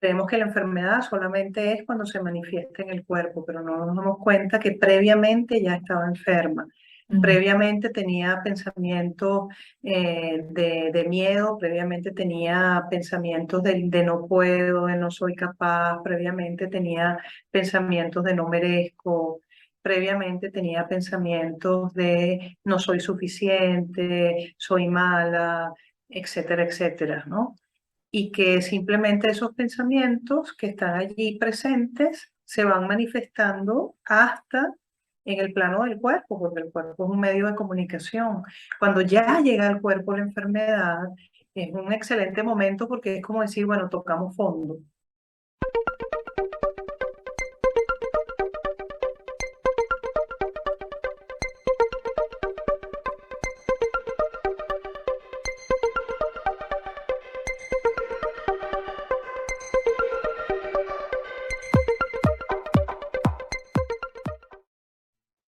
Creemos que la enfermedad solamente es cuando se manifiesta en el cuerpo, pero no nos damos cuenta que previamente ya estaba enferma. Mm, Previamente tenía pensamientos de miedo, previamente tenía pensamientos de no puedo, de no soy capaz, previamente tenía pensamientos de no merezco, previamente tenía pensamientos de no soy suficiente, soy mala, etcétera, etcétera, ¿no? Y que simplemente esos pensamientos que están allí presentes se van manifestando hasta en el plano del cuerpo, porque el cuerpo es un medio de comunicación. Cuando ya llega al cuerpo la enfermedad, es un excelente momento porque es como decir, bueno, tocamos fondo.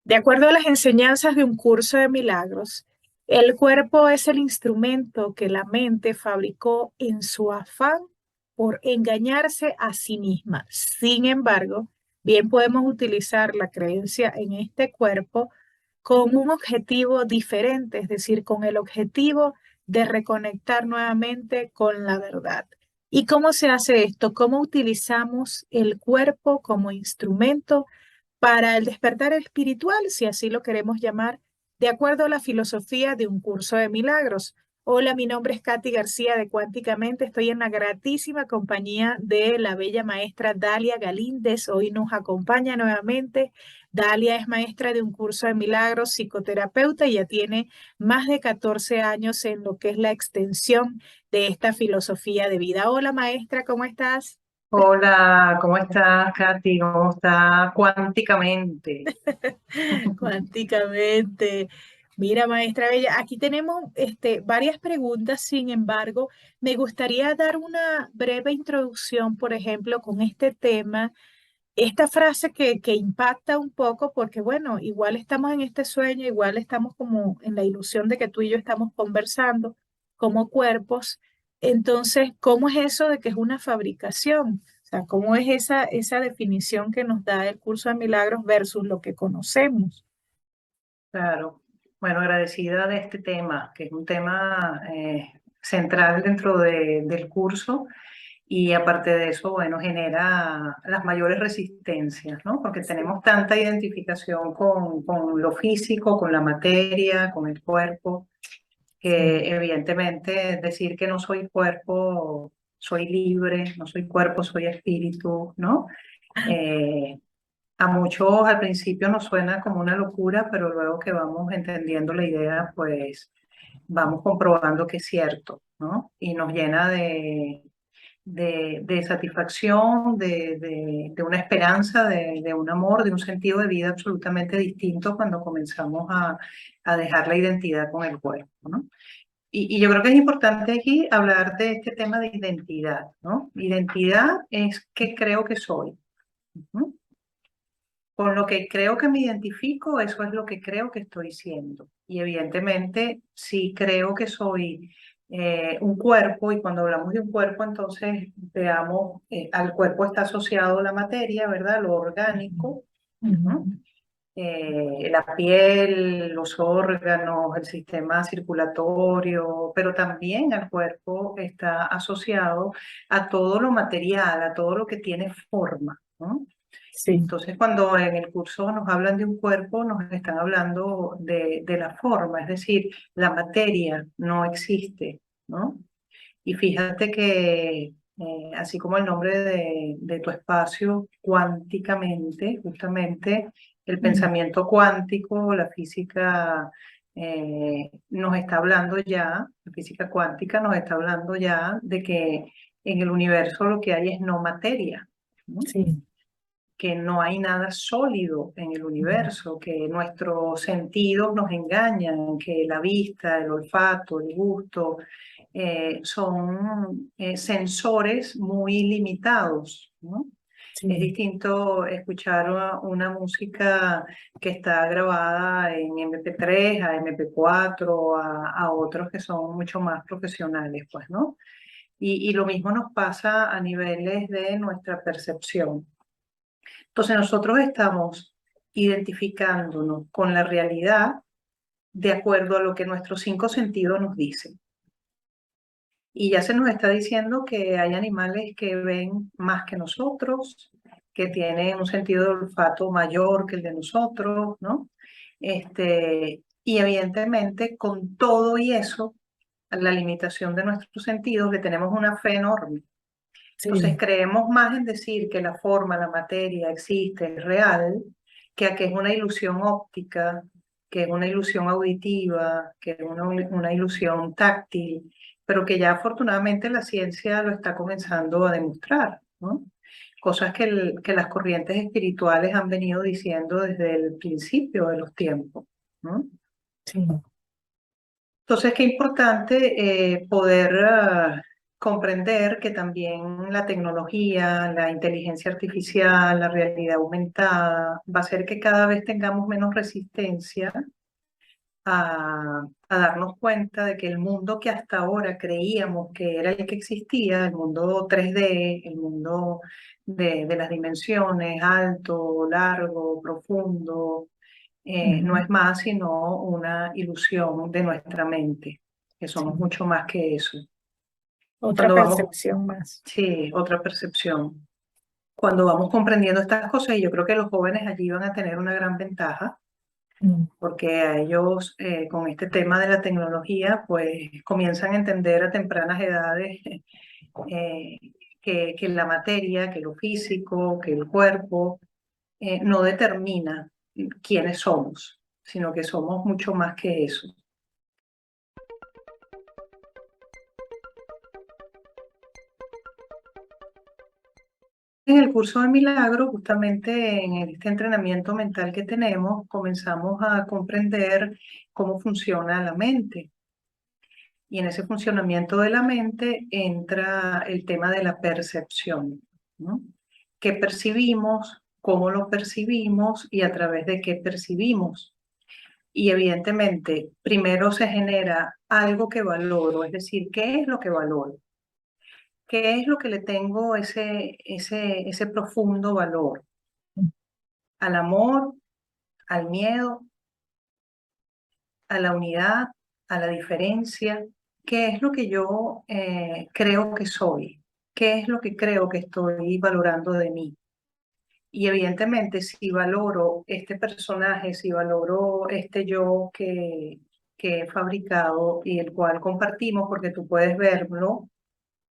De acuerdo a las enseñanzas de un curso de milagros, el cuerpo es el instrumento que la mente fabricó en su afán por engañarse a sí misma. Sin embargo, bien podemos utilizar la creencia en este cuerpo con un objetivo diferente, es decir, con el objetivo de reconectar nuevamente con la verdad. ¿Y cómo se hace esto? ¿Cómo utilizamos el cuerpo como instrumento para el despertar espiritual, si así lo queremos llamar, de acuerdo a la filosofía de un curso de milagros? Hola, mi nombre es Katy García de Cuánticamente. Estoy en la gratísima compañía de la bella maestra Dalia Galíndez. Hoy nos acompaña nuevamente. Dalia es maestra de un curso de milagros, psicoterapeuta y ya tiene más de 14 años en lo que es la extensión de esta filosofía de vida. Hola, maestra, ¿cómo estás? Hola, ¿cómo estás, Katy? ¿Cómo está cuánticamente? Cuánticamente. Mira, maestra Bella, aquí tenemos varias preguntas, sin embargo, me gustaría dar una breve introducción, por ejemplo, con este tema, esta frase que impacta un poco, porque bueno, igual estamos en este sueño, igual estamos como en la ilusión de que tú y yo estamos conversando como cuerpos. Entonces, ¿cómo es eso de que es una fabricación? O sea, ¿cómo es esa definición que nos da el curso de milagros versus lo que conocemos? Claro, bueno, agradecida de este tema, que es un tema central dentro del curso y aparte de eso, bueno, genera las mayores resistencias, ¿no? Porque tenemos tanta identificación con lo físico, con la materia, con el cuerpo, Sí. que evidentemente decir que no soy cuerpo, soy libre, no soy cuerpo, soy espíritu, ¿no? Eh, a muchos al principio nos suena como una locura, pero luego que vamos entendiendo la idea, pues vamos comprobando que es cierto, ¿no? Y nos llena de satisfacción, de una esperanza, de un amor, de un sentido de vida absolutamente distinto cuando comenzamos a dejar la identidad con el cuerpo, ¿no? Y yo creo que es importante aquí hablar de este tema de identidad, ¿no? Identidad es qué creo que soy. ¿No? Con lo que creo que me identifico, eso es lo que creo que estoy siendo. Y evidentemente, si creo que soy un cuerpo, y cuando hablamos de un cuerpo, entonces veamos, al cuerpo está asociado la materia, ¿verdad? Lo orgánico, Ujú. ¿no? La piel, los órganos, el sistema circulatorio, pero también al cuerpo está asociado a todo lo material, a todo lo que tiene forma, ¿no? Sí. Entonces, cuando en el curso nos hablan de un cuerpo, nos están hablando de la forma, es decir, la materia no existe, ¿no? Y fíjate que, así como el nombre de tu espacio, cuánticamente, justamente el Mm, pensamiento cuántico, la física nos está hablando ya, la física cuántica nos está hablando ya de que en el universo lo que hay es no materia, ¿no? sí. Que no hay nada sólido en el Ujú. universo, que nuestros sentidos nos engañan, que la vista, el olfato, el gusto son sensores muy limitados, ¿no? Es Sí. distinto escuchar una música que está grabada en MP3, a MP4, a otros que son mucho más profesionales, pues, ¿no? Y lo mismo nos pasa a niveles de nuestra percepción. Entonces nosotros estamos identificándonos con la realidad de acuerdo a lo que nuestros cinco sentidos nos dicen. Y ya se nos está diciendo que hay animales que ven más que nosotros, que tienen un sentido de olfato mayor que el de nosotros, ¿no? Y evidentemente con todo y eso, la limitación de nuestros sentidos, le tenemos una fe enorme. Entonces Sí. creemos más en decir que la forma, la materia existe, es real, que a que es una ilusión óptica, que es una ilusión auditiva, que es una ilusión táctil, pero que ya afortunadamente la ciencia lo está comenzando a demostrar, ¿no? Cosas que las corrientes espirituales han venido diciendo desde el principio de los tiempos, ¿no? Sí. Entonces, qué importante poder comprender que también la tecnología, la inteligencia artificial, la realidad aumentada, va a hacer que cada vez tengamos menos resistencia a darnos cuenta de que el mundo que hasta ahora creíamos que era el que existía, el mundo 3D, el mundo de las dimensiones, alto, largo, profundo, no Ujú. es más sino una ilusión de nuestra mente, que Sí. somos mucho más que eso. Otra Cuando vamos, percepción más. sí, otra percepción. Cuando vamos comprendiendo estas cosas, y yo creo que los jóvenes allí van a tener una gran ventaja, Mm. porque a ellos con este tema de la tecnología, pues comienzan a entender a tempranas edades eh, que la materia, que lo físico, que el cuerpo no determina quiénes somos, sino que somos mucho más que eso. En el curso de Milagro, justamente en este entrenamiento mental que tenemos, comenzamos a comprender cómo funciona la mente. Y en ese funcionamiento de la mente entra el tema de la percepción, ¿no? ¿Qué percibimos? ¿Cómo lo percibimos? ¿Y a través de qué percibimos? Y evidentemente, primero se genera algo que valoro, es decir, ¿qué es lo que valoro? ¿Qué es lo que le tengo ese profundo valor? ¿Al amor, al miedo, a la unidad, a la diferencia? ¿Qué es lo que yo creo que soy? ¿Qué es lo que creo que estoy valorando de mí? Y evidentemente, si valoro este personaje, si valoro este yo que he fabricado y el cual compartimos, porque tú puedes verlo,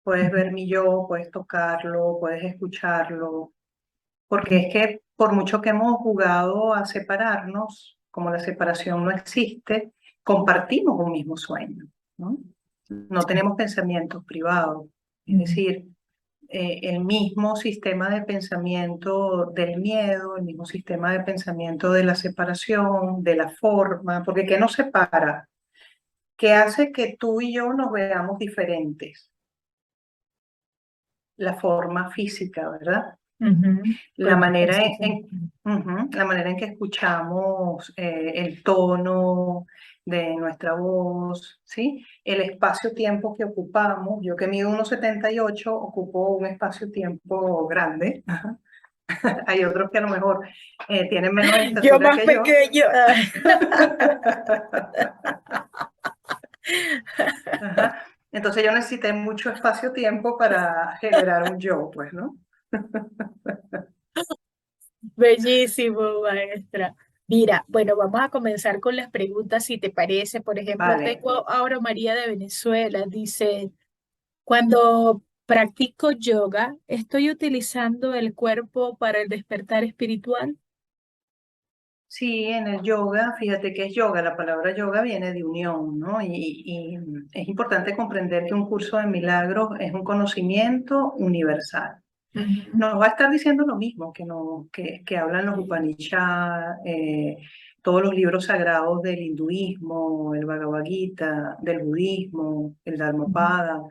puedes ver mi yo, puedes tocarlo, puedes escucharlo, porque es que por mucho que hemos jugado a separarnos, como la separación no existe, compartimos un mismo sueño, ¿no? No tenemos pensamientos privados, es Ujú. decir, el mismo sistema de pensamiento del miedo, el mismo sistema de pensamiento de la separación, de la forma, porque ¿qué nos separa? ¿Qué hace que tú y yo nos veamos diferentes? La forma física, ¿verdad? Ujú. La Con la manera percepción. la manera en que escuchamos el tono de nuestra voz, ¿sí? El espacio-tiempo que ocupamos. Yo que mido 1,78 ocupo un espacio-tiempo grande. Ajá. Hay otros que a lo mejor tienen menos Yo estatura más que yo. pequeño. Ajá. Entonces yo necesité mucho espacio-tiempo para generar un yo, pues, ¿no? Bellísimo, maestra. Mira, bueno, vamos a comenzar con las preguntas, si te parece. Por ejemplo, Vale. tengo Aura María de Venezuela. Dice, cuando practico yoga, ¿estoy utilizando el cuerpo para el despertar espiritual? Sí, en el yoga, fíjate que es yoga, la palabra yoga viene de unión, ¿no? Y es importante comprender que un curso de milagros es un conocimiento universal. Ujú. Nos va a estar diciendo lo mismo que, no, que hablan los Upanishads, todos los libros sagrados del hinduismo, el Bhagavad Gita, del budismo, el Dharmapada,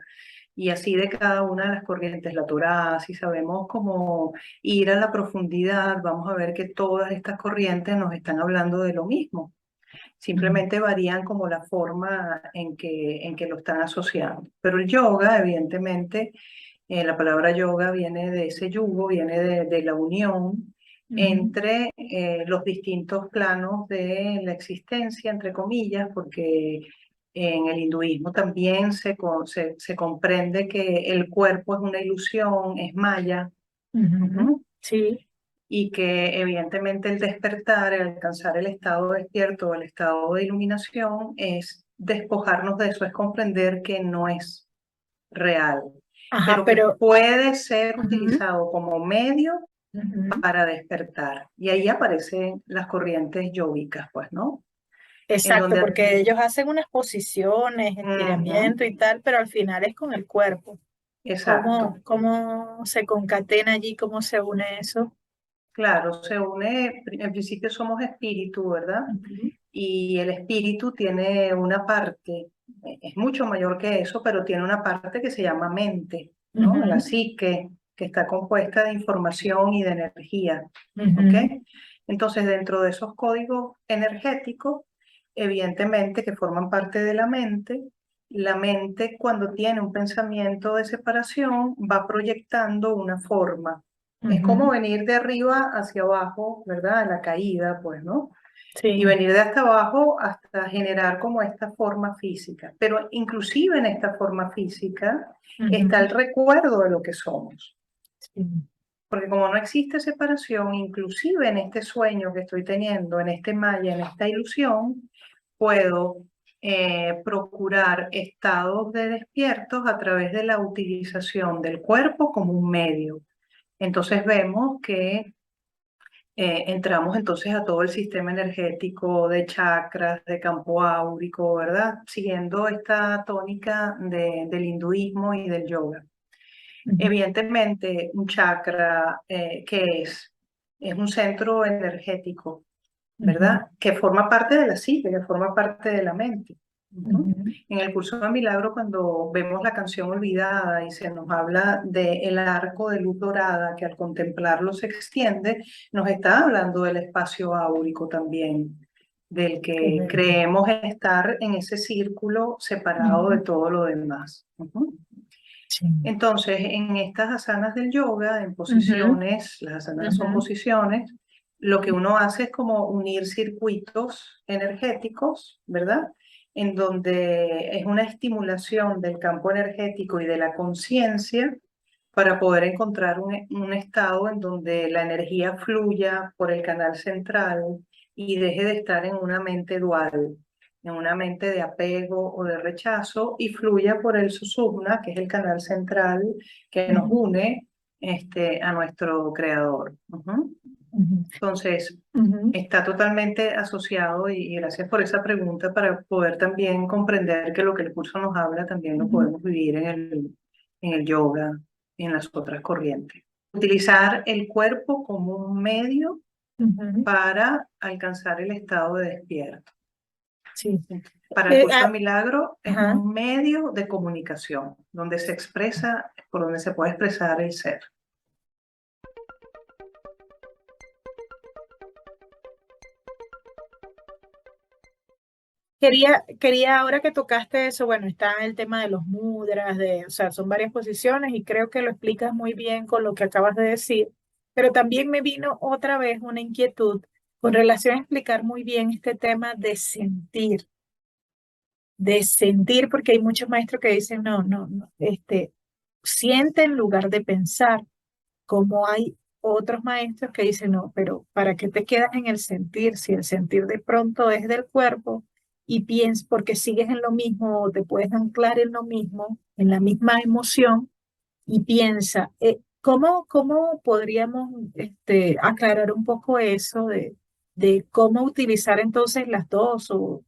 y así de cada una de las corrientes, la Torá. Si sabemos cómo ir a la profundidad, vamos a ver que todas estas corrientes nos están hablando de lo mismo. Simplemente varían como la forma en que lo están asociando. Pero el yoga, evidentemente, la palabra yoga viene de ese yugo, viene de la unión entre los distintos planos de la existencia, entre comillas, porque en el hinduismo también se comprende que el cuerpo es una ilusión, es maya, ujú, Sí, y que evidentemente el despertar, el alcanzar el estado despierto, el estado de iluminación, es despojarnos de eso, es comprender que no es real, ajá, pero que pero puede ser ujú, utilizado como medio ujú, para despertar. Y ahí aparecen las corrientes yógicas, pues, ¿no? En exacto, donde, porque ellos hacen unas posiciones, estiramiento ujú, y tal, pero al final es con el cuerpo. exacto, ¿Cómo se concatena allí? ¿Cómo se une eso? claro, se une, en principio somos espíritu, ¿verdad? Ujú, Y el espíritu tiene una parte, es mucho mayor que eso, pero tiene una parte que se llama mente, ¿no? La ujú, psique, que está compuesta de información y de energía, ¿ok? ujú, Entonces, dentro de esos códigos energéticos, evidentemente que forman parte de la mente cuando tiene un pensamiento de separación va proyectando una forma. Es como ujú. venir de arriba hacia abajo, ¿verdad? La caída, pues, ¿no? Y Sí. venir de hasta abajo hasta generar como esta forma física. Pero inclusive en esta forma física está Ujú, el recuerdo de lo que somos. sí. Porque como no existe separación, inclusive en este sueño que estoy teniendo, en este maya, en esta ilusión, puedo procurar estados de despiertos a través de la utilización del cuerpo como un medio. Entonces vemos que entramos entonces a todo el sistema energético de chakras, de campo áurico, ¿verdad? Siguiendo esta tónica del hinduismo y del yoga. Ujú, Evidentemente, un chakra, ¿qué es? Es un centro energético, ujú, ¿verdad? Que forma parte de la psique, que forma parte de la mente. Ujú. ujú, En el curso de Milagro, cuando vemos la canción olvidada y se nos habla del arco de luz dorada que al contemplarlo se extiende, nos está hablando del espacio áurico también, del que correcto. creemos estar en ese círculo separado de Ujú, todo lo demás. Ujú. sí. Entonces, en estas asanas del yoga, en Ujú, posiciones, las asanas son ujú, posiciones, lo que uno hace es como unir circuitos energéticos, ¿verdad? En donde es una estimulación del campo energético y de la conciencia para poder encontrar un estado en donde la energía fluya por el canal central y deje de estar en una mente dual, en una mente de apego o de rechazo y fluya por el susumna, que es el canal central que nos ujú, une a nuestro creador. Ujú. ujú, Entonces, ujú, está totalmente asociado y gracias por esa pregunta para poder también comprender que lo que el curso nos habla también lo ujú, podemos vivir en el yoga, en las otras corrientes. Utilizar el cuerpo como un medio ujú, para alcanzar el estado de despierto. sí. Para el curso de Ah, milagro es ajá. un medio de comunicación donde se expresa, por donde se puede expresar el ser. Quería ahora que tocaste eso, bueno, está el tema de los mudras, o sea, son varias posiciones y creo que lo explicas muy bien con lo que acabas de decir, pero también me vino otra vez una inquietud con relación a explicar muy bien este tema de sentir, porque hay muchos maestros que dicen, no, no, no, siente en lugar de pensar, como hay otros maestros que dicen, no, pero ¿para qué te quedas en el sentir? Si el sentir de pronto es del cuerpo y piensas, porque sigues en lo mismo o te puedes anclar en lo mismo, en la misma emoción y piensa, ¿cómo podríamos aclarar un poco eso de cómo utilizar entonces las dos o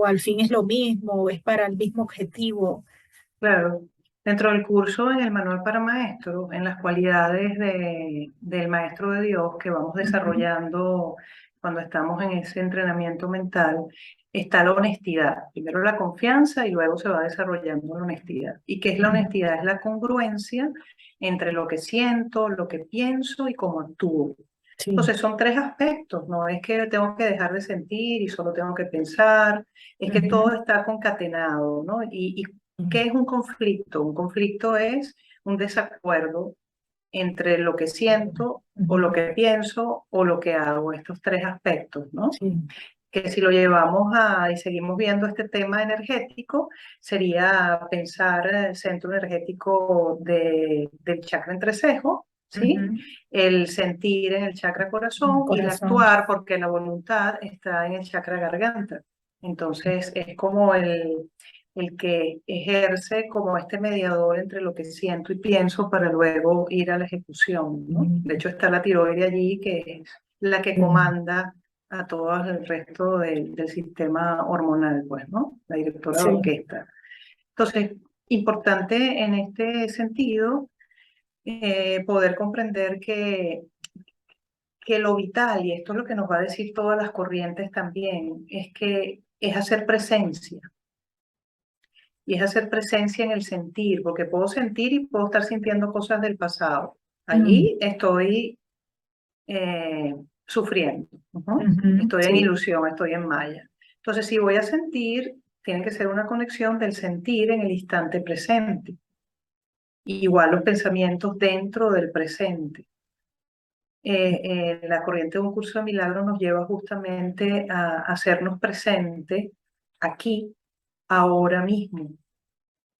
al fin es lo mismo o es para el mismo objetivo? Claro, dentro del curso, en el manual para maestros, en las cualidades del maestro de Dios que vamos Ujú, desarrollando cuando estamos en ese entrenamiento mental, está la honestidad. Primero la confianza y luego se va desarrollando la honestidad. ¿Y qué es la ujú, honestidad? Es la congruencia entre lo que siento, lo que pienso y cómo actúo. Sí. Entonces son tres aspectos, no es que tengo que dejar de sentir y solo tengo que pensar, es que todo está concatenado, ¿no? ¿Y qué es un conflicto? Un conflicto es un desacuerdo entre lo que siento o lo que pienso o lo que hago, estos tres aspectos, ¿no? Sí. Que si lo llevamos y seguimos viendo este tema energético, sería pensar el centro energético del chakra entrecejo, ¿sí? El sentir en el chakra corazón y el Corazón. actuar, porque la voluntad está en el chakra garganta. Entonces es como el que ejerce como este mediador entre lo que siento y pienso para luego ir a la ejecución, ¿no? De hecho está la tiroide allí, que es la que comanda a todo el resto del sistema hormonal, pues, ¿no? La directora de Sí. orquesta. Entonces, importante en este sentido poder comprender que lo vital, y esto es lo que nos va a decir todas las corrientes también, es que es hacer presencia. Y es hacer presencia en el sentir, porque puedo sentir y puedo estar sintiendo cosas del pasado. Allí estoy sufriendo. Estoy en Sí. ilusión, estoy en maya. Entonces, si voy a sentir, tiene que ser una conexión del sentir en el instante presente. Igual los pensamientos dentro del presente. La corriente de un curso de milagros nos lleva justamente a hacernos presente aquí, ahora mismo.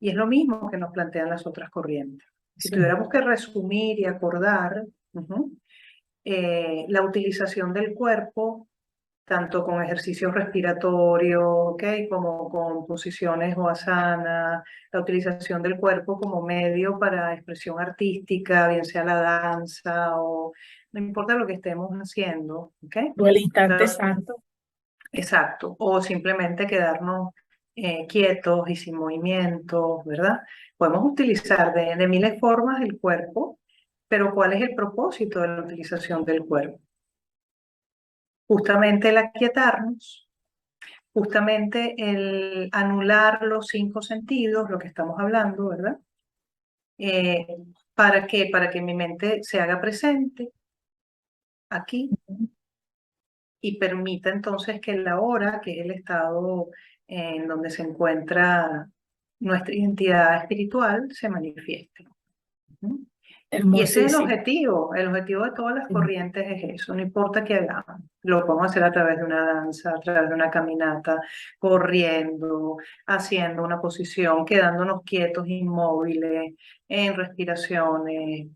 Y es lo mismo que nos plantean las otras corrientes. Si Sí. tuviéramos que resumir y acordar, la utilización del cuerpo, tanto con ejercicios respiratorios, ¿okay? Como con posiciones o asana, la utilización del cuerpo como medio para expresión artística, bien sea la danza o no importa lo que estemos haciendo, ¿okay? O el instante santo. Exacto, o simplemente quedarnos quietos y sin movimientos, ¿verdad? Podemos utilizar de miles de formas el cuerpo, pero ¿cuál es el propósito de la utilización del cuerpo? Justamente el aquietarnos, justamente el anular los cinco sentidos, lo que estamos hablando, ¿verdad? Eh, ¿Para qué? Para que mi mente se haga presente aquí y permita entonces que la hora, que es el estado en donde se encuentra nuestra identidad espiritual, se manifieste. ¿Mm? Y ese es Hermosísimo. el objetivo de todas las Sí. corrientes es eso, no importa qué hagamos, lo podemos hacer a través de una danza, a través de una caminata, corriendo, haciendo una posición, quedándonos quietos, inmóviles, en respiraciones,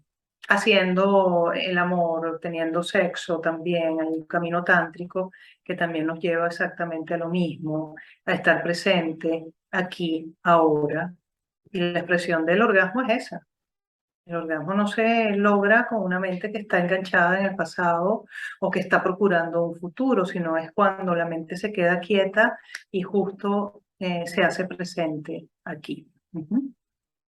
haciendo el amor, teniendo sexo también, hay un camino tántrico que también nos lleva exactamente a lo mismo, a estar presente aquí, ahora, y la expresión del orgasmo es esa. El orgasmo no se logra con una mente que está enganchada en el pasado o que está procurando un futuro, sino es cuando la mente se queda quieta y justo se hace presente aquí.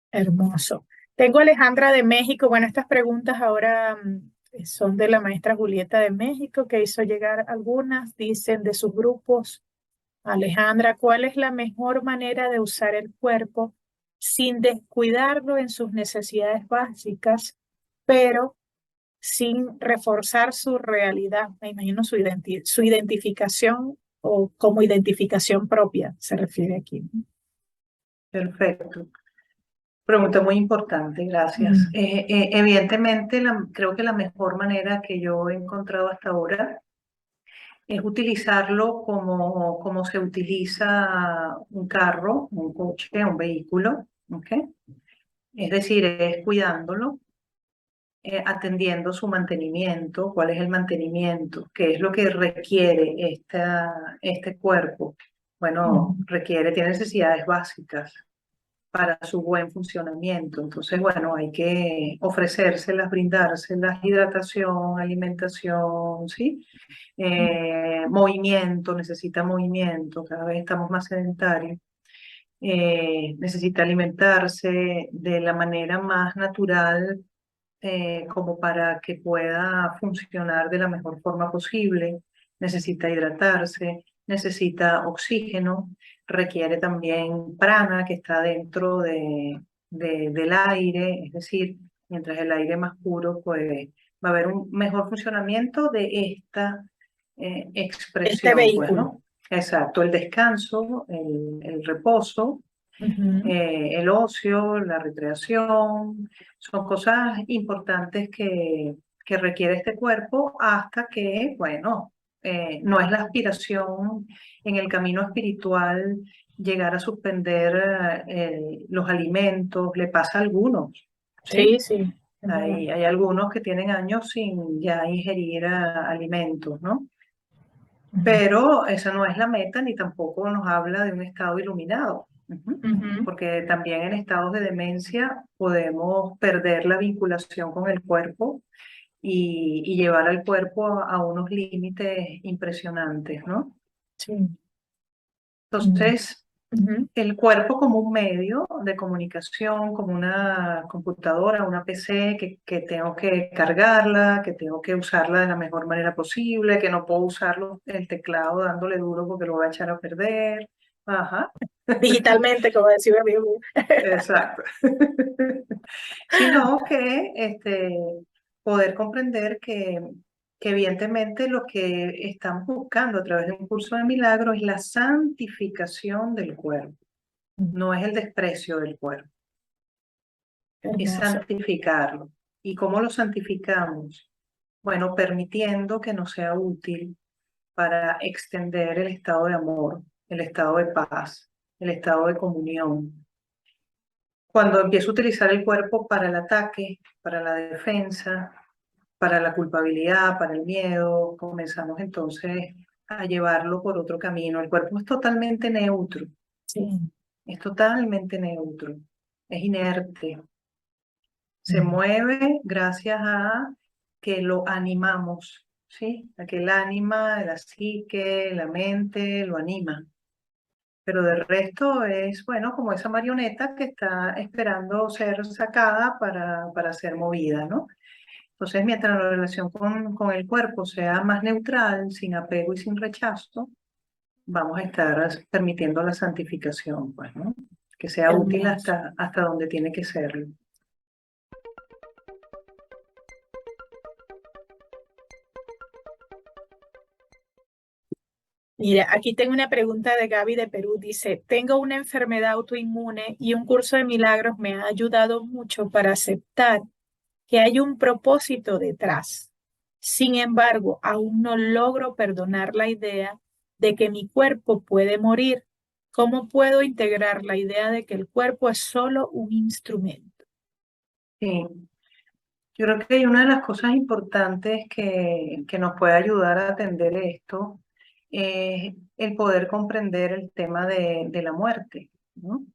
Hermoso. Tengo a Alejandra de México. Bueno, estas preguntas ahora son de la maestra Julieta de México, que hizo llegar algunas. Dicen de sus grupos. Alejandra, ¿cuál es la mejor manera de usar el cuerpo sin descuidarlo en sus necesidades básicas, pero sin reforzar su realidad? Me imagino su identificación o como identificación propia se refiere aquí. Perfecto. Pregunta muy importante, gracias. Mm. Evidentemente, creo que la mejor manera que yo he encontrado hasta ahora es utilizarlo como se utiliza un carro, un coche, un vehículo, ¿ok? Es decir, es cuidándolo, atendiendo su mantenimiento, cuál es el mantenimiento, qué es lo que requiere este cuerpo. Bueno, tiene necesidades básicas para su buen funcionamiento. Entonces, bueno, hay que ofrecérselas, brindárselas, hidratación, alimentación, ¿sí? Movimiento, necesita movimiento, cada vez estamos más sedentarios. Necesita alimentarse de la manera más natural como para que pueda funcionar de la mejor forma posible. Necesita hidratarse, necesita oxígeno, requiere también prana que está dentro del aire, es decir, Mientras el aire más puro, pues va a haber un mejor funcionamiento de esta Este expresión, pues, vehículo. ¿no? Exacto, el descanso, el reposo, Ujú. el ocio, la recreación, son cosas importantes que requiere este cuerpo hasta que, bueno, no es la aspiración en el camino espiritual llegar a suspender los alimentos, le pasa a algunos, Sí, ¿sí? sí, es verdad. Hay algunos que tienen años sin ya ingerir alimentos, ¿no? Ujú. Pero esa no es la meta ni tampoco nos habla de un estado iluminado. Ujú. Ujú. Porque también en estados de demencia podemos perder la vinculación con el cuerpo y llevar al cuerpo a unos límites impresionantes, ¿no? Sí. Mm. Entonces, Ujú. el cuerpo como un medio de comunicación, como una computadora, una PC que tengo que cargarla, que tengo que usarla de la mejor manera posible, que no puedo usarlo el teclado dándole duro porque lo voy a echar a perder. Ajá, Digitalmente, como decía mi amigo. exacto. Sino que poder comprender que evidentemente lo que estamos buscando a través de un curso de milagros es la santificación del cuerpo, no es el desprecio del cuerpo. Es Hermoso. santificarlo. ¿Y cómo lo santificamos? Bueno, permitiendo que nos sea útil para extender el estado de amor, el estado de paz, el estado de comunión. Cuando empiezo a utilizar el cuerpo para el ataque, para la defensa, para la culpabilidad, para el miedo, comenzamos entonces a llevarlo por otro camino. El cuerpo es totalmente neutro, Sí. es totalmente neutro, es inerte, se Mm. mueve gracias a que lo animamos, ¿sí? A que el ánima, la psique, la mente lo anima. Pero de resto es, bueno, como esa marioneta que está esperando ser sacada para ser movida, ¿no? Entonces, mientras la relación con el cuerpo sea más neutral, sin apego y sin rechazo, vamos a estar permitiendo la santificación, pues, ¿no? Que sea útil Hermoso. hasta donde tiene que serlo. Mira, aquí tengo una pregunta de Gaby de Perú. Dice, tengo una enfermedad autoinmune y un curso de milagros me ha ayudado mucho para aceptar que hay un propósito detrás. Sin embargo, aún no logro perdonar la idea de que mi cuerpo puede morir. ¿Cómo puedo integrar la idea de que el cuerpo es solo un instrumento? Sí. Yo creo que hay una de las cosas importantes que nos puede ayudar a atender esto es el poder comprender el tema de la muerte, ¿no?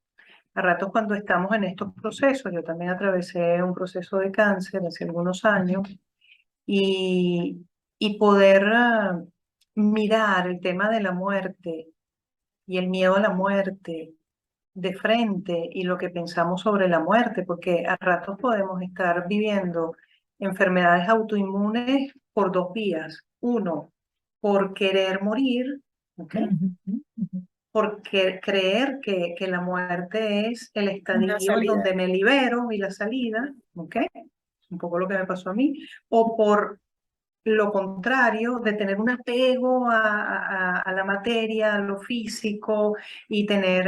A ratos cuando estamos en estos procesos, yo también atravesé un proceso de cáncer hace algunos años y, y poder mirar el tema de la muerte y el miedo a la muerte de frente y lo que pensamos sobre la muerte, porque a ratos podemos estar viviendo enfermedades autoinmunes por dos vías. Uno, por querer morir, ¿ok? Ujú, ujú. Porque creer que la muerte es el Una estadio en salida. donde me libero y la salida, ¿ok? Un poco lo que me pasó a mí. O por lo contrario, de tener un apego a la materia, a lo físico y tener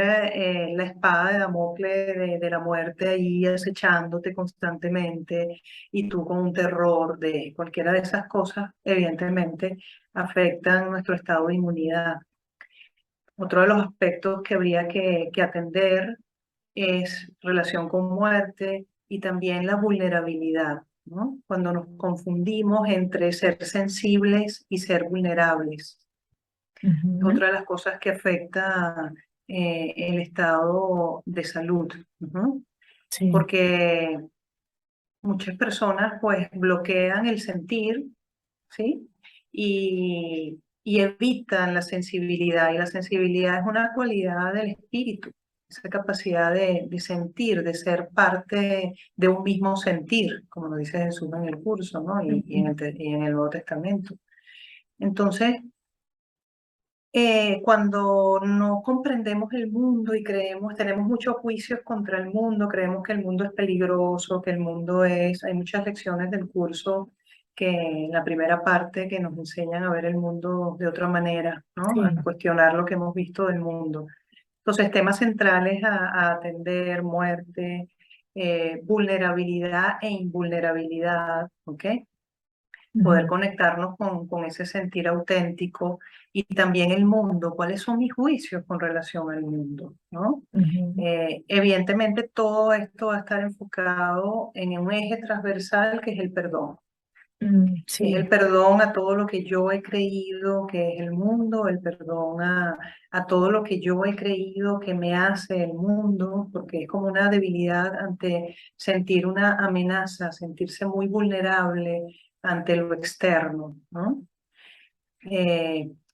la espada de Damocles de la muerte ahí acechándote constantemente y tú con un terror de cualquiera de esas cosas, evidentemente afectan nuestro estado de inmunidad. Otro de los aspectos que habría que atender es relación con muerte y también la vulnerabilidad, ¿no? Cuando nos confundimos entre ser sensibles y ser vulnerables. Es Ujú. otra de las cosas que afecta el estado de salud, ¿no? Sí. Porque muchas personas pues bloquean el sentir, ¿sí? Y evitan la sensibilidad. Y la sensibilidad es una cualidad del espíritu, esa capacidad de sentir, de ser parte de un mismo sentir, como lo dice Jesús en el curso, ¿no? Y Ujú. en el Nuevo Testamento. Entonces, Cuando no comprendemos el mundo y tenemos muchos juicios contra el mundo, creemos que el mundo es peligroso, que el mundo hay muchas lecciones del curso que en la primera parte que nos enseñan a ver el mundo de otra manera, ¿no? A Sí. cuestionar lo que hemos visto del mundo. Entonces, temas centrales a atender: muerte, vulnerabilidad e invulnerabilidad, ¿ok? Poder Ujú, conectarnos con ese sentir auténtico, y también el mundo, cuáles son mis juicios con relación al mundo, ¿no? ujú, Evidentemente todo esto va a estar enfocado en un eje transversal que es el perdón. Es sí. el perdón a todo lo que yo he creído que es el mundo, el perdón a todo lo que yo he creído que me hace el mundo, porque es como una debilidad ante sentir una amenaza, sentirse muy vulnerable ante lo externo, ¿no?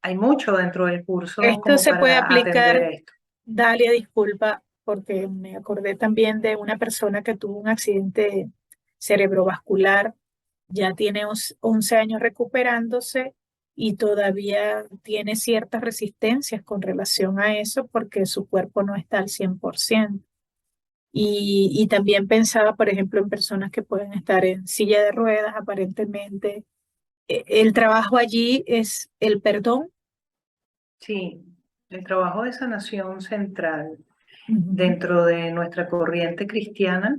Hay mucho dentro del curso Esto como se puede para atender aplicar, esto. Dalia, disculpa, porque me acordé también de una persona que tuvo un accidente cerebrovascular, ya tiene 11 años recuperándose y todavía tiene ciertas resistencias con relación a eso porque su cuerpo no está al 100%. Y también pensaba, por ejemplo, en personas que pueden estar en silla de ruedas, aparentemente. El trabajo allí es el perdón. Sí, el trabajo de sanación central Ujú, dentro de nuestra corriente cristiana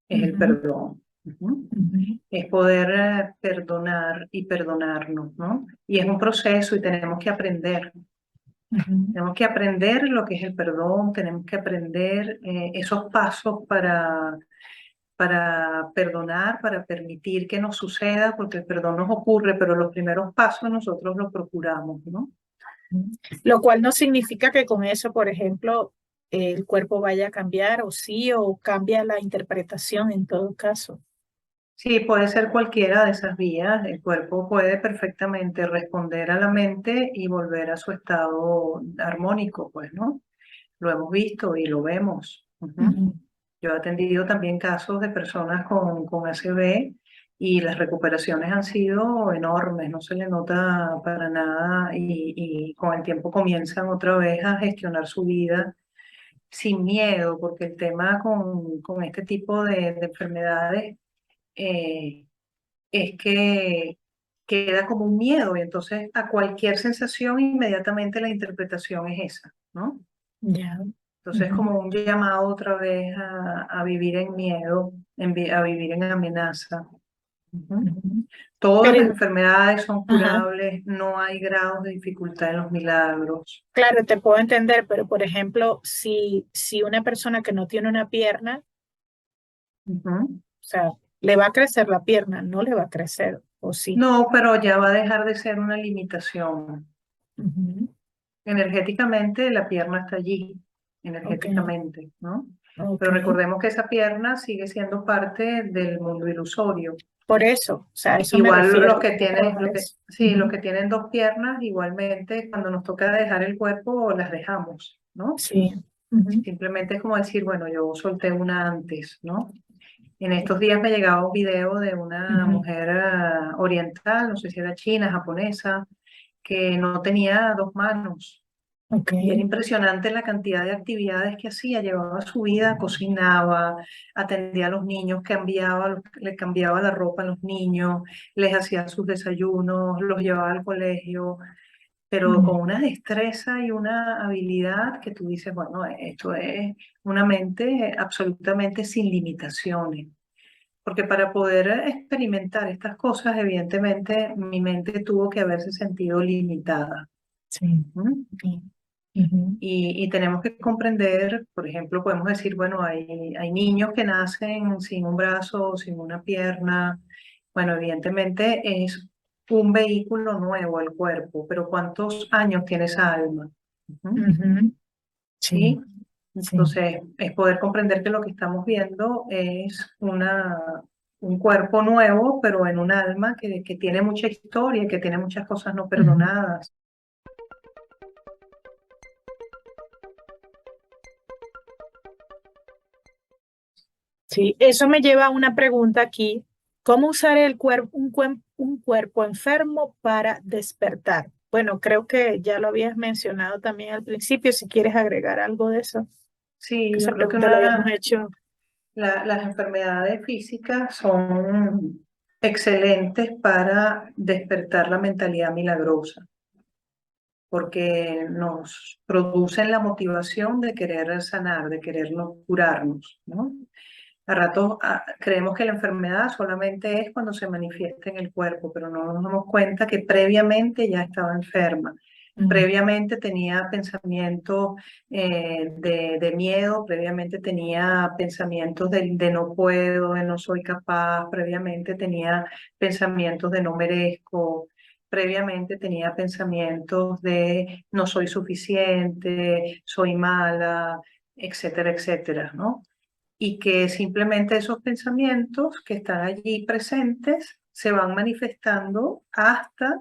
es el ujú, perdón. Ujú. ujú, Es poder perdonar y perdonarnos, ¿no? Y es un proceso y ujú. tenemos que aprender lo que es el perdón, tenemos que aprender esos pasos para perdonar, para permitir que nos suceda, porque el perdón nos ocurre, pero los primeros pasos nosotros los procuramos, ¿no? Lo cual no significa que con eso, por ejemplo, el cuerpo vaya a cambiar o sí, o cambia la interpretación en todo caso. Sí, puede ser cualquiera de esas vías. El cuerpo puede perfectamente responder a la mente y volver a su estado armónico, pues, ¿no? Lo hemos visto y lo vemos. Ujú. Ujú, Yo he atendido también casos de personas con ACV y las recuperaciones han sido enormes, no se le nota para nada, y con el tiempo comienzan otra vez a gestionar su vida sin miedo, porque el tema con este tipo de enfermedades eh, es que queda como un miedo, y entonces a cualquier sensación inmediatamente la interpretación es esa, ¿no? ya. Entonces Ujú, como un llamado otra vez a vivir en miedo, a vivir en amenaza. Ujú. ujú. Todas las Pero, enfermedades son ajá, curables, no hay grados de dificultad en los milagros. claro, te puedo entender, pero por ejemplo, si una persona que no tiene una pierna, Ujú. o sea, le va a crecer la pierna, no le va a crecer, o sí. No, pero ya va a dejar de ser una limitación. Ujú, Energéticamente la pierna está allí, ok, energéticamente, ¿no? ok. Pero recordemos que esa pierna sigue siendo parte del mundo ilusorio. Por eso, o sea, a eso me Igual los refiero, que cómo tienen, trabajar eso. sí, los Ujú, que tienen dos piernas, igualmente cuando nos toca dejar el cuerpo las dejamos, ¿no? sí. Ujú, Simplemente es como decir, bueno, yo solté una antes, ¿no? En estos días me llegaba un video de una ujú, mujer oriental, no sé si era china, japonesa, que no tenía dos manos. ok. Y era impresionante la cantidad de actividades que hacía. Llevaba su vida, cocinaba, atendía a los niños, le cambiaba la ropa a los niños, les hacía sus desayunos, los llevaba al colegio, pero Ujú, con una destreza y una habilidad que tú dices, bueno, esto es una mente absolutamente sin limitaciones. Porque para poder experimentar estas cosas, evidentemente mi mente tuvo que haberse sentido limitada. sí. ¿M? Sí. Ujú, Y tenemos que comprender, por ejemplo, podemos decir, bueno, hay niños que nacen sin un brazo, sin una pierna. Bueno, evidentemente es un vehículo nuevo el cuerpo, pero ¿cuántos años tiene esa alma? Ujú. ujú, sí, ¿Sí? sí. Entonces, es poder comprender que lo que estamos viendo es un cuerpo nuevo, pero en un alma que tiene mucha historia, que tiene muchas cosas no Ujú, perdonadas. sí, eso me lleva a una pregunta aquí. ¿Cómo usar un cuerpo enfermo para despertar? bueno, creo que ya lo habías mencionado también al principio, si quieres agregar algo de eso, que Sí, yo esa creo que pregunta la habíamos hecho. las enfermedades físicas son excelentes para despertar la mentalidad milagrosa, porque nos producen la motivación de querer sanar, de querernos curarnos, ¿no? A ratos creemos que la enfermedad solamente es cuando se manifiesta en el cuerpo, pero no nos damos cuenta que previamente ya estaba enferma. Mm, Previamente tenía pensamientos de miedo, previamente tenía pensamientos de no puedo, de no soy capaz, previamente tenía pensamientos de no merezco, previamente tenía pensamientos de no soy suficiente, soy mala, etcétera, etcétera, ¿no? Y que simplemente esos pensamientos que están allí presentes se van manifestando hasta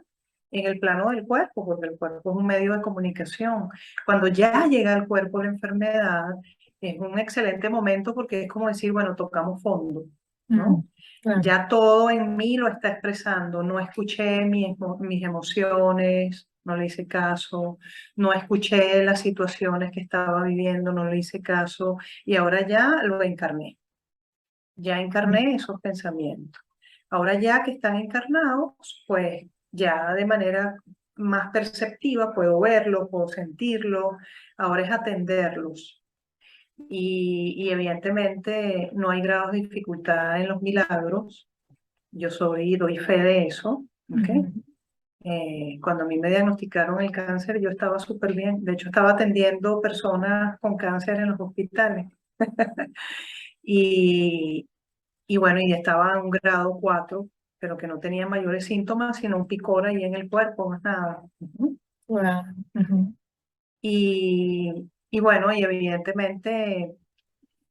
en el plano del cuerpo, porque el cuerpo es un medio de comunicación. Cuando ya llega al cuerpo la enfermedad, es un excelente momento porque es como decir, bueno, tocamos fondo, mm, ¿no? claro. Ya todo en mí lo está expresando, no escuché mis emociones, no le hice caso, no escuché las situaciones que estaba viviendo, no le hice caso, y ahora ya lo encarné, ya Mm, encarné esos pensamientos. Ahora ya que están encarnados, pues ya de manera más perceptiva puedo verlo, puedo sentirlo, ahora es atenderlos. Y evidentemente no hay grados de dificultad en los milagros, yo doy fe de eso, ¿ok? ujú. Cuando a mí me diagnosticaron el cáncer, yo estaba súper bien. De hecho, estaba atendiendo personas con cáncer en los hospitales. Y, y bueno, y estaba en un grado 4, pero que no tenía mayores síntomas, sino un picor ahí en el cuerpo, más nada. Ujú. Guau, ujú, Y bueno, y evidentemente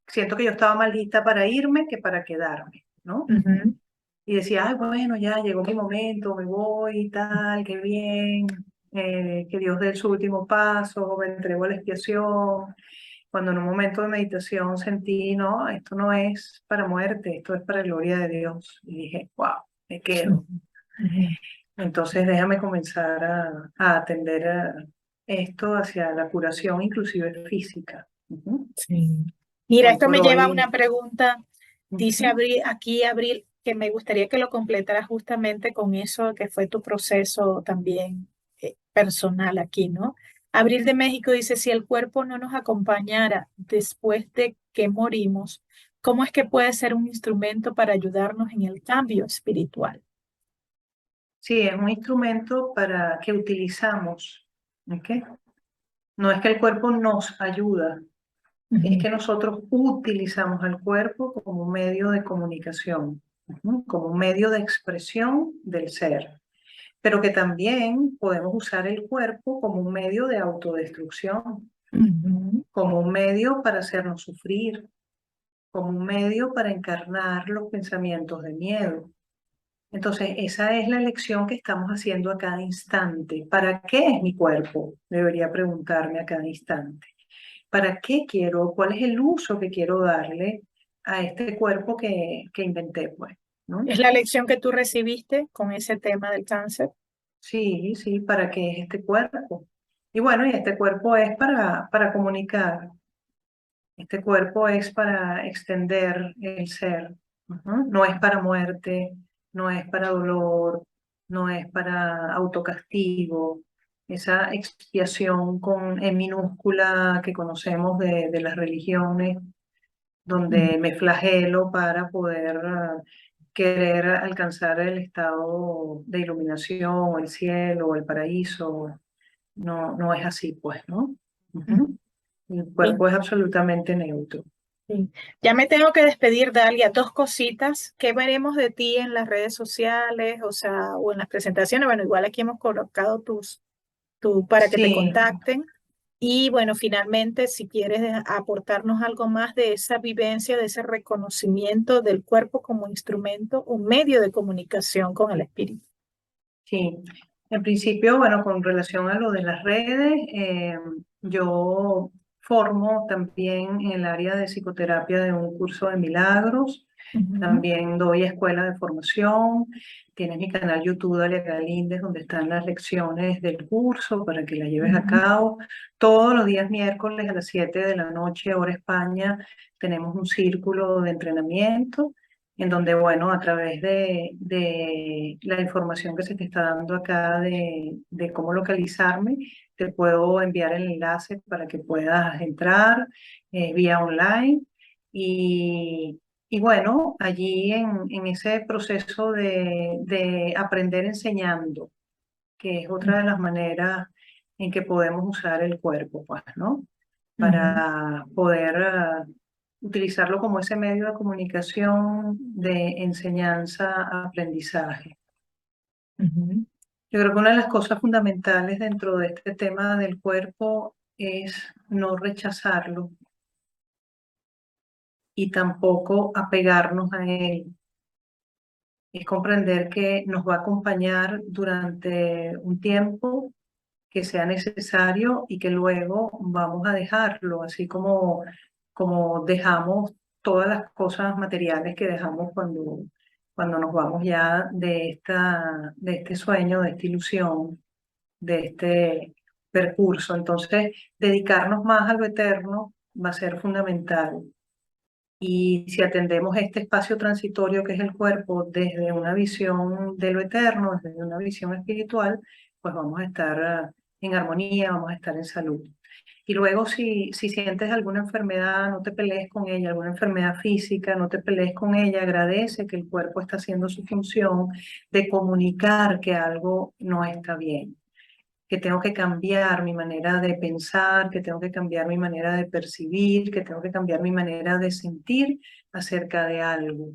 siento que yo estaba más lista para irme que para quedarme, ¿no? ujú. Y decía, ay, bueno, ya llegó mi momento, me voy y tal, qué bien, que Dios dé su último paso, me entrego a la expiación. Cuando en un momento de meditación sentí, no, esto no es para muerte, esto es para gloria de Dios. Y dije, wow, me quedo. Ujú. Entonces déjame comenzar a atender esto hacia la curación, inclusive física. Ujú. Sí. Mira, Hoy esto por me lleva a una hoy. pregunta. Dice Ujú. Abril, aquí Abril, que me gustaría que lo completaras justamente con eso que fue tu proceso también personal aquí, ¿no? Abril de México dice, si el cuerpo no nos acompañara después de que morimos, ¿cómo es que puede ser un instrumento para ayudarnos en el cambio espiritual? Sí, es un instrumento para que utilizamos, ¿ok? No es que el cuerpo nos ayuda, es Ujú, que nosotros utilizamos al cuerpo como un medio de comunicación, ¿no? Como un medio de expresión del ser, pero que también podemos usar el cuerpo como un medio de autodestrucción, ujú, como un medio para hacernos sufrir, como un medio para encarnar los pensamientos de miedo. Entonces, esa es la elección que estamos haciendo a cada instante. ¿Para qué es mi cuerpo? Debería preguntarme a cada instante. ¿Para qué quiero? ¿Cuál es el uso que quiero darle a este cuerpo que inventé, pues? ¿No? ¿Es la lección que tú recibiste con ese tema del cáncer? Sí, sí, ¿para qué es este cuerpo? Y bueno, y este cuerpo es para comunicar. Este cuerpo es para extender el ser. Ujú. No es para muerte, no es para dolor, no es para autocastigo. Esa expiación con E minúscula que conocemos de las religiones, Ujú, donde me flagelo para poder querer alcanzar el estado de iluminación, o el cielo, o el paraíso. No, no es así, pues, ¿no? ujú. Ujú. El Sí. cuerpo es absolutamente neutro. Sí. Ya me tengo que despedir, Dalia. Dos cositas. ¿Qué veremos de ti en las redes sociales, o sea, o en las presentaciones? Bueno, igual aquí hemos colocado para que te Sí, contacten. Y bueno, finalmente, si quieres aportarnos algo más de esa vivencia, de ese reconocimiento del cuerpo como instrumento, un medio de comunicación con el espíritu. sí. En principio, bueno, con relación a lo de las redes, yo formo también en el área de psicoterapia de un curso de milagros. Ujú, También doy escuela de formación. Tienes mi canal YouTube, Dalia Galíndez, donde están las lecciones del curso para que las lleves a ujú, cabo. Todos los días miércoles a las 7 de la noche, hora España, tenemos un círculo de entrenamiento en donde, bueno, a través de la información que se te está dando acá de cómo localizarme, te puedo enviar el enlace para que puedas entrar vía online. Y bueno, allí en ese proceso de aprender enseñando, que es otra de las maneras en que podemos usar el cuerpo, pues, ¿no? ujú, Para poder utilizarlo como ese medio de comunicación, de enseñanza, aprendizaje. ujú, Yo creo que una de las cosas fundamentales dentro de este tema del cuerpo es no rechazarlo y tampoco apegarnos a él. Es comprender que nos va a acompañar durante un tiempo que sea necesario y que luego vamos a dejarlo, así como dejamos todas las cosas materiales que dejamos cuando nos vamos ya de este sueño, de esta ilusión, de este percurso. Entonces, dedicarnos más a lo eterno va a ser fundamental. Y si atendemos este espacio transitorio que es el cuerpo desde una visión de lo eterno, desde una visión espiritual, pues vamos a estar en armonía, vamos a estar en salud. Y luego si sientes alguna enfermedad, no te pelees con ella, alguna enfermedad física, no te pelees con ella, agradece que el cuerpo está haciendo su función de comunicar que algo no está bien, que tengo que cambiar mi manera de pensar, que tengo que cambiar mi manera de percibir, que tengo que cambiar mi manera de sentir acerca de algo.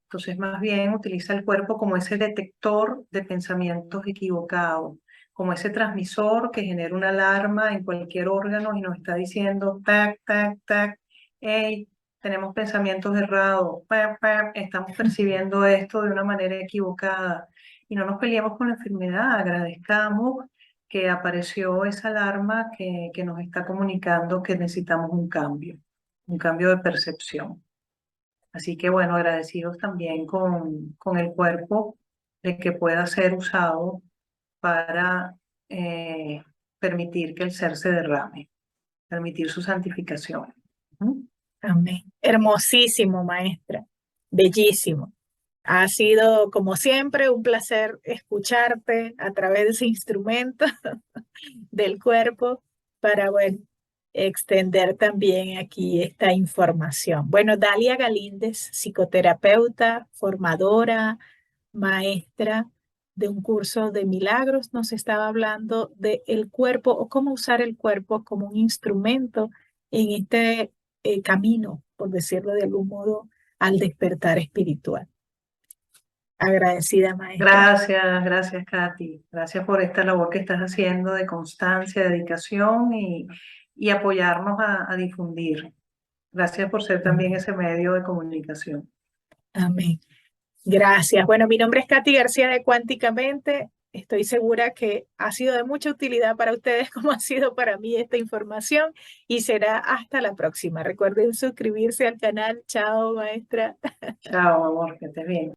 Entonces, más bien utiliza el cuerpo como ese detector de pensamientos equivocados, como ese transmisor que genera una alarma en cualquier órgano y nos está diciendo, tac, tac, tac, hey, tenemos pensamientos errados, estamos percibiendo esto de una manera equivocada. Y no nos peleemos con la enfermedad, agradezcamos que apareció esa alarma que nos está comunicando que necesitamos un cambio de percepción. Así que bueno, agradecidos también con el cuerpo de que pueda ser usado para eh, permitir que el ser se derrame, permitir su santificación. ¿Mm? amén. Hermosísimo, maestra. Bellísimo. Ha sido, como siempre, un placer escucharte a través de ese instrumento del cuerpo para, bueno, extender también aquí esta información. Bueno, Dalia Galíndez, psicoterapeuta, formadora, maestra de un curso de milagros, nos estaba hablando de el cuerpo o cómo usar el cuerpo como un instrumento en este camino, por decirlo de algún modo, al despertar espiritual. Agradecida, maestra. Gracias, gracias, Katy. Gracias por esta labor que estás haciendo de constancia, dedicación y apoyarnos a difundir. Gracias por ser también ese medio de comunicación. Amén. Gracias. Bueno, mi nombre es Katy García de Cuánticamente. Estoy segura que ha sido de mucha utilidad para ustedes como ha sido para mí esta información y será hasta la próxima. Recuerden suscribirse al canal. Chao, maestra. Chao, amor, que estés bien.